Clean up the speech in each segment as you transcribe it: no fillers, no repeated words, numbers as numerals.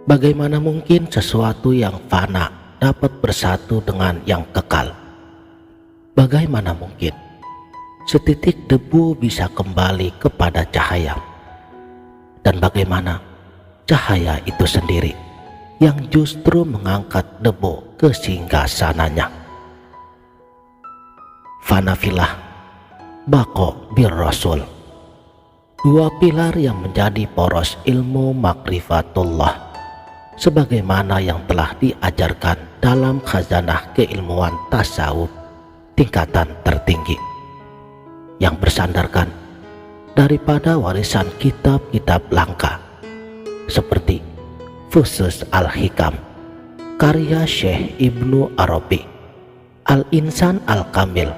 Bagaimana mungkin sesuatu yang fana dapat bersatu dengan yang kekal? Bagaimana mungkin setitik debu bisa kembali kepada cahaya? Dan bagaimana cahaya itu sendiri yang justru mengangkat debu ke singgasananya? Fana filah, baqo bir rasul. Dua pilar yang menjadi poros ilmu makrifatullah, sebagaimana yang telah diajarkan dalam khazanah keilmuan tasawuf tingkatan tertinggi, yang bersandarkan daripada warisan kitab-kitab langka seperti Fusus al-Hikam karya Syekh Ibnu Arabi, Al-Insan al-Kamil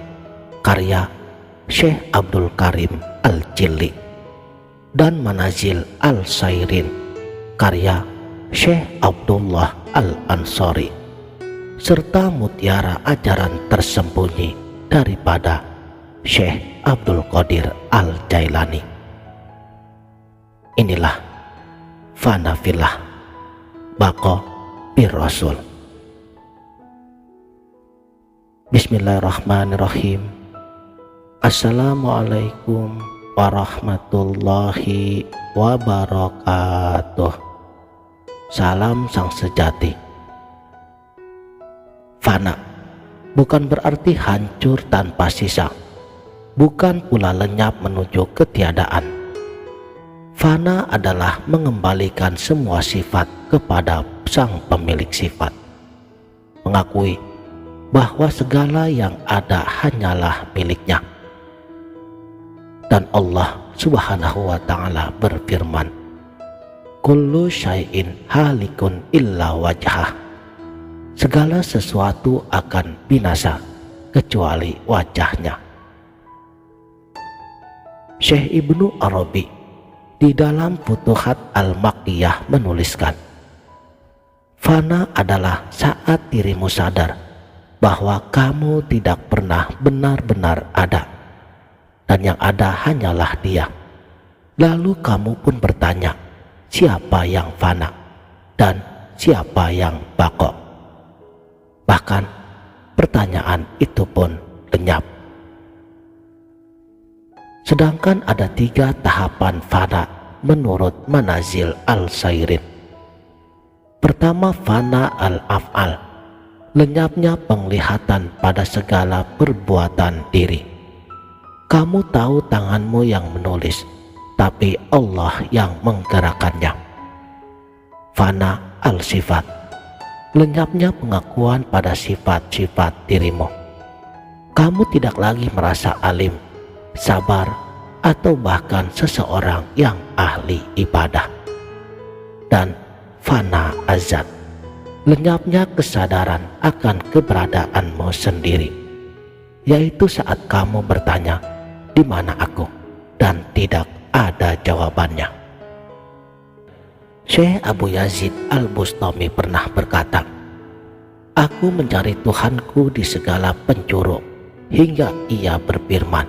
karya Syekh Abdul Karim al-Jilli, dan Manazil al-Sairin karya Syekh Abdullah al-Ansari, serta mutiara ajaran tersembunyi daripada Syekh Abdul Qadir al-Jailani. Inilah fana filah, baqo bir rasul. Bismillahirrahmanirrahim. Assalamualaikum warahmatullahi wabarakatuh. Salam sang sejati. Fana bukan berarti hancur tanpa sisa, bukan pula lenyap menuju ketiadaan. Fana adalah mengembalikan semua sifat kepada sang pemilik sifat, mengakui bahwa segala yang ada hanyalah miliknya. Dan Allah Subhanahu wa ta'ala berfirman, kullu syai'in halikun illa wajhah. Segala sesuatu akan binasa kecuali wajahnya. Syekh Ibnu Arabi di dalam Futuhat Al-Makkiyah menuliskan, fana adalah saat dirimu sadar bahwa kamu tidak pernah benar-benar ada, dan yang ada hanyalah Dia. Lalu kamu pun bertanya, siapa yang fana dan siapa yang baqo? Bahkan pertanyaan itu pun lenyap. Sedangkan ada 3 tahapan fana menurut Manazil al-Sairin. Pertama, fana al-af'al, lenyapnya penglihatan pada segala perbuatan diri. Kamu tahu tanganmu yang menulis, tapi Allah yang menggerakkannya. Fana al-sifat, lenyapnya pengakuan pada sifat-sifat dirimu. Kamu tidak lagi merasa alim, sabar, atau bahkan seseorang yang ahli ibadah. Dan fana azat, lenyapnya kesadaran akan keberadaanmu sendiri, yaitu saat kamu bertanya, di mana aku? Dan tidak ada jawabannya. Syekh Abu Yazid Al-Bustami pernah berkata, aku mencari Tuhanku di segala penjuru, hingga ia berfirman,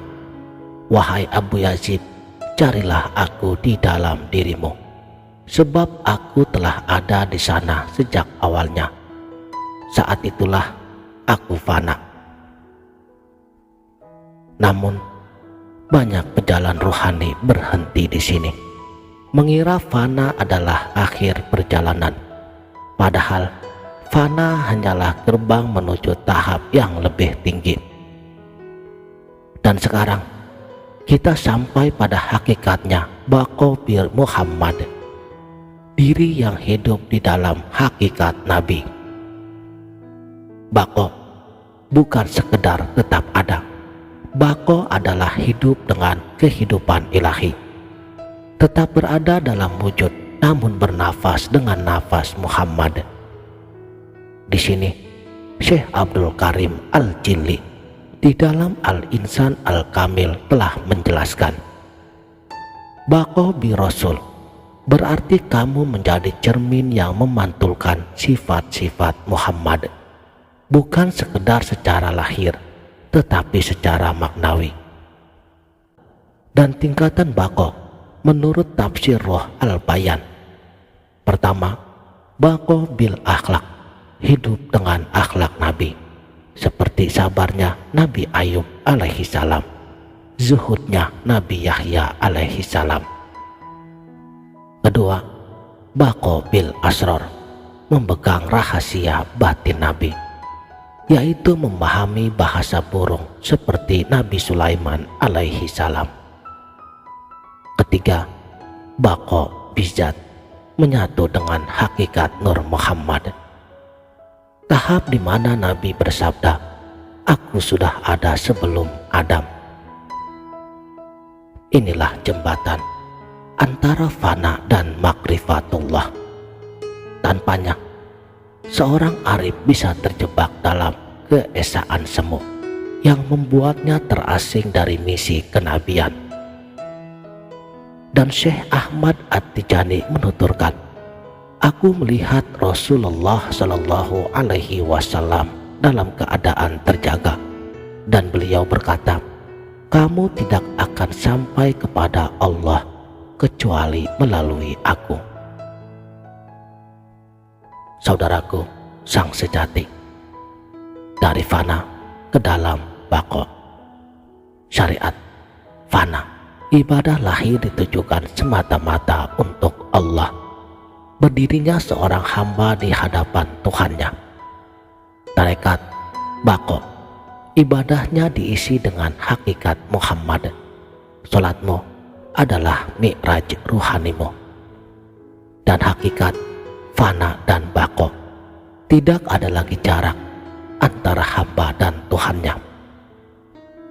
wahai Abu Yazid, carilah aku di dalam dirimu, sebab aku telah ada di sana sejak awalnya. Saat itulah aku fana. Namun banyak pejalan rohani berhenti di sini, mengira fana adalah akhir perjalanan, padahal fana hanyalah gerbang menuju tahap yang lebih tinggi. Dan sekarang kita sampai pada hakikatnya baqo bir Muhammad, diri yang hidup di dalam hakikat Nabi. Baqo bukan sekedar tetap ada. Baqo adalah hidup dengan kehidupan ilahi, tetap berada dalam wujud namun bernafas dengan nafas Muhammad. Di sini Syekh Abdul Karim al-Jilli di dalam Al-Insan al-Kamil telah menjelaskan, baqo bi rasul berarti kamu menjadi cermin yang memantulkan sifat-sifat Muhammad, bukan sekedar secara lahir tetapi secara maknawi. Dan tingkatan baqo menurut tafsir Roh Al-Bayan, pertama, Baqo bil akhlak, hidup dengan akhlak Nabi, seperti sabarnya Nabi Ayub alaihi salam, zuhudnya Nabi Yahya alaihi salam. Kedua, baqo bil asror, memegang rahasia batin Nabi, yaitu memahami bahasa burung seperti Nabi Sulaiman alaihi salam. Ketiga, baqo bizat, menyatu dengan hakikat Nur Muhammad, tahap di mana Nabi bersabda, "Aku sudah ada sebelum Adam." Inilah jembatan antara fana dan makrifatullah. Tanpanya, seorang arif bisa terjebak dalam keesaan semu yang membuatnya terasing dari misi kenabian. Dan Syekh Ahmad At-Tijani menuturkan, "Aku melihat Rasulullah Shallallahu Alaihi Wasallam dalam keadaan terjaga, dan beliau berkata, 'Kamu tidak akan sampai kepada Allah kecuali melalui aku.'" Saudaraku, sang sejati, dari fana ke dalam baqo. Syariat fana, ibadah lahir ditujukan semata-mata untuk Allah, berdirinya seorang hamba di hadapan Tuhannya. Tarekat baqo, ibadahnya diisi dengan hakikat Muhammad. Salatmu adalah mi'raj ruhanimu. Dan hakikat fana dan baqo, tidak ada lagi jarak antara hamba dan Tuhannya.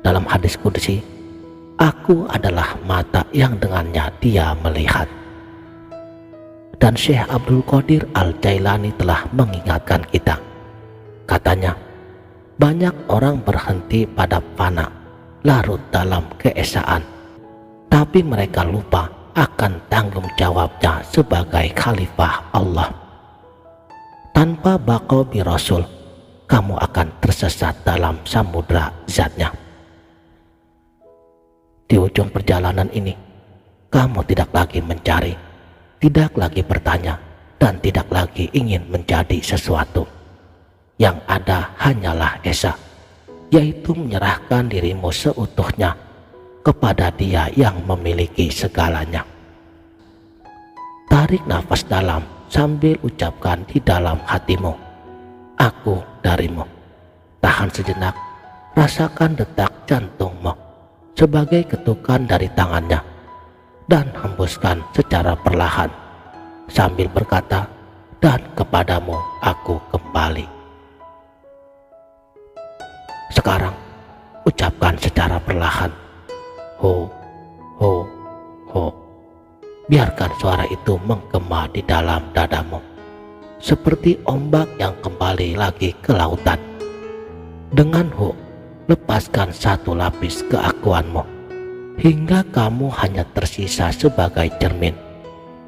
Dalam hadis qudsi, "Aku adalah mata yang dengannya dia melihat." Dan Syekh Abdul Qadir Al-Jailani telah mengingatkan kita. Katanya, banyak orang berhenti pada fana, larut dalam keesaan, tapi mereka lupa akan tanggung jawabnya sebagai khalifah Allah. Tanpa baqo bi Rasul, kamu akan tersesat dalam samudra zatnya. Di ujung perjalanan ini, kamu tidak lagi mencari, tidak lagi bertanya, dan tidak lagi ingin menjadi sesuatu. Yang ada hanyalah esa, yaitu menyerahkan dirimu seutuhnya kepada Dia yang memiliki segalanya. Tarik nafas dalam sambil ucapkan di dalam hatimu, "Aku darimu." Tahan sejenak, rasakan detak jantungmu sebagai ketukan dari tangannya, dan hembuskan secara perlahan sambil berkata, "Dan kepadamu aku kembali." Sekarang ucapkan secara perlahan, "Ho, ho, ho." Biarkan suara itu menggema di dalam dadamu, seperti ombak yang kembali lagi ke lautan. Dengan ho, lepaskan satu lapis keakuanmu, hingga kamu hanya tersisa sebagai cermin,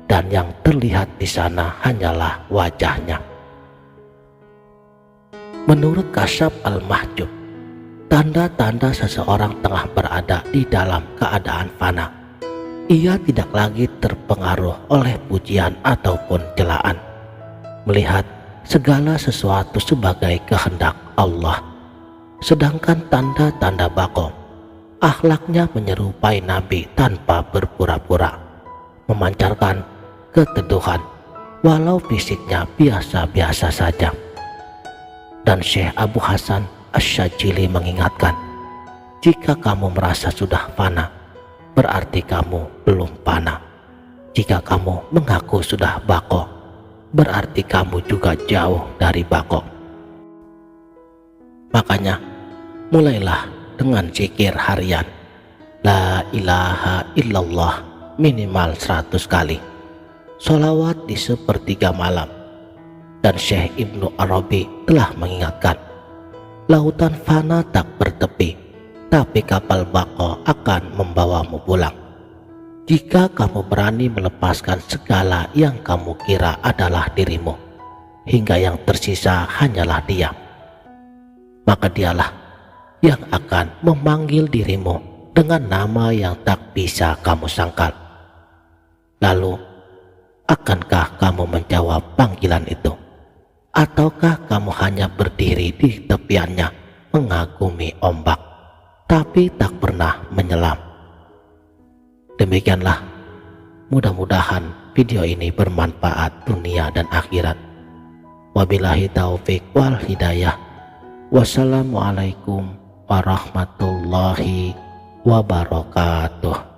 dan yang terlihat di sana hanyalah wajahnya. Menurut Kasyaf Al-Mahjub, tanda-tanda seseorang tengah berada di dalam keadaan fana. Ia tidak lagi terpengaruh oleh pujian ataupun celaan, melihat segala sesuatu sebagai kehendak Allah. Sedangkan tanda-tanda baqo, akhlaknya menyerupai Nabi tanpa berpura-pura, memancarkan keteduhan walau fisiknya biasa-biasa saja. Dan Syekh Abu Hasan Asy-Syadzili mengingatkan, jika kamu merasa sudah fana, berarti kamu belum fana. Jika kamu mengaku sudah baqo, berarti kamu juga jauh dari baqo. Makanya, mulailah dengan zikir harian, La ilaha illallah minimal 100 kali, sholawat di sepertiga malam. Dan Syekh Ibnu Arabi telah mengingatkan, lautan fana tak bertepi, tapi kapal baqo akan membawamu pulang. Jika kamu berani melepaskan segala yang kamu kira adalah dirimu, hingga yang tersisa hanyalah Dia, maka Dialah yang akan memanggil dirimu dengan nama yang tak bisa kamu sangkal. Lalu, akankah kamu kamu menjawab panggilan itu? Ataukah kamu hanya berdiri di tepiannya mengagumi ombak, tapi tak pernah menyelam? Demikianlah, mudah-mudahan video ini bermanfaat dunia dan akhirat. Wabillahi taufik wal hidayah. Wassalamualaikum warahmatullahi wabarakatuh.